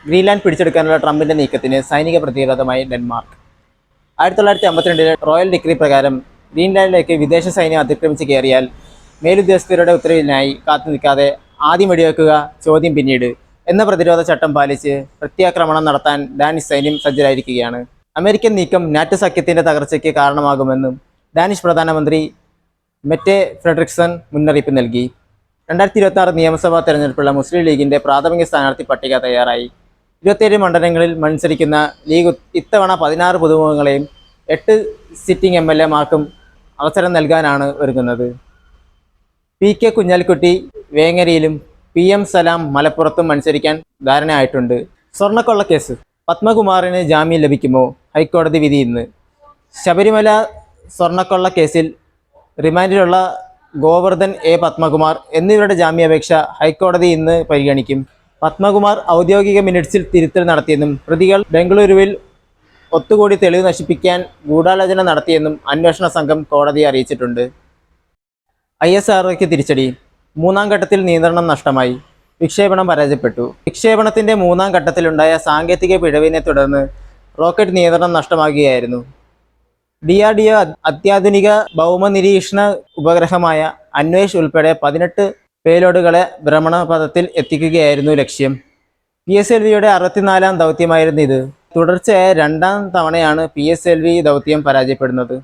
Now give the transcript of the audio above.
Greenland പിടിച്ചെടുക്കാനുള്ള ട്രംപിന്റെ നീക്കത്തിന് സൈനിക പ്രതിരോധമായി ഡെൻമാർക്ക്. 1952 റോയൽ ഡിക്രി പ്രകാരം ഗ്രീൻലാൻഡിലേക്ക് വിദേശ സൈന്യം അതിക്രമിച്ച് കയറിയാൽ മേലുദ്യോഗസ്ഥരുടെ ഉത്തരവിനായി കാത്തുനിൽക്കാതെ ആദ്യം വെടിവെക്കുക, ചോദ്യം പിന്നീട് എന്ന പ്രതിരോധ ചട്ടം പാലിച്ച് പ്രത്യാക്രമണം നടത്താൻ ഡാനിഷ് സൈന്യം സജ്ജരായിരിക്കുകയാണ്. അമേരിക്കൻ നീക്കം നാറ്റോ സഖ്യത്തിന്റെ തകർച്ചയ്ക്ക് കാരണമാകുമെന്നും ഡാനിഷ് പ്രധാനമന്ത്രി മെറ്റെ ഫ്രെഡറിക്സൺ മുന്നറിയിപ്പ് നൽകി. 2026 നിയമസഭാ തെരഞ്ഞെടുപ്പുള്ള മുസ്ലിം ലീഗിന്റെ പ്രാഥമിക സ്ഥാനാർത്ഥി പട്ടിക തയ്യാറായി. 27 മണ്ഡലങ്ങളിൽ മത്സരിക്കുന്ന ലീഗ് ഇത്തവണ 16 പുതുമുഖങ്ങളെയും 8 സിറ്റിംഗ് MLA-മാർക്കും അവസരം നൽകാനാണ് ഒരുങ്ങുന്നത്. PK കുഞ്ഞാലിക്കുട്ടി വേങ്ങരയിലും PM സലാം മലപ്പുറത്തും മത്സരിക്കാൻ ധാരണയായിട്ടുണ്ട്. സ്വർണ്ണക്കൊള്ളക്കേസ് പത്മകുമാറിന് ജാമ്യം ലഭിക്കുമോ? ഹൈക്കോടതി വിധി ഇന്ന്. ശബരിമല സ്വർണ്ണക്കൊള്ള കേസിൽ റിമാൻഡിലുള്ള ഗോവർദ്ധൻ A. പത്മകുമാർ എന്നിവരുടെ ജാമ്യാപേക്ഷ ഹൈക്കോടതി ഇന്ന് പരിഗണിക്കും. പത്മകുമാർ ഔദ്യോഗിക മിനിറ്റ്സിൽ തിരുത്തൽ നടത്തിയെന്നും പ്രതികൾ ബംഗളൂരുവിൽ ഒത്തുകൂടി തെളിവ് നശിപ്പിക്കാൻ ഗൂഢാലോചന നടത്തിയെന്നും അന്വേഷണ സംഘം കോടതിയെ അറിയിച്ചിട്ടുണ്ട്. ISROയ്ക്ക് തിരിച്ചടി. 3ാം ഘട്ടത്തിൽ നിയന്ത്രണം നഷ്ടമായി. വിക്ഷേപണം പരാജയപ്പെട്ടു. വിക്ഷേപണത്തിന്റെ 3ാം ഘട്ടത്തിലുണ്ടായ സാങ്കേതിക പിഴവിനെ തുടർന്ന് റോക്കറ്റ് നിയന്ത്രണം നഷ്ടമാകുകയായിരുന്നു. DRDO അത്യാധുനിക ഭൗമനിരീക്ഷണ ഉപഗ്രഹമായ അന്വേഷ് ഉൾപ്പെടെ 18 പേലോഡുകളെ ഭ്രമണപഥത്തിൽ എത്തിക്കുകയായിരുന്നു ലക്ഷ്യം. PSLVയുടെ 64ാം ദൗത്യമായിരുന്നു ഇത്. തുടർച്ചയായ 2ാം തവണയാണ് PSLV ദൗത്യം പരാജയപ്പെടുന്നത്.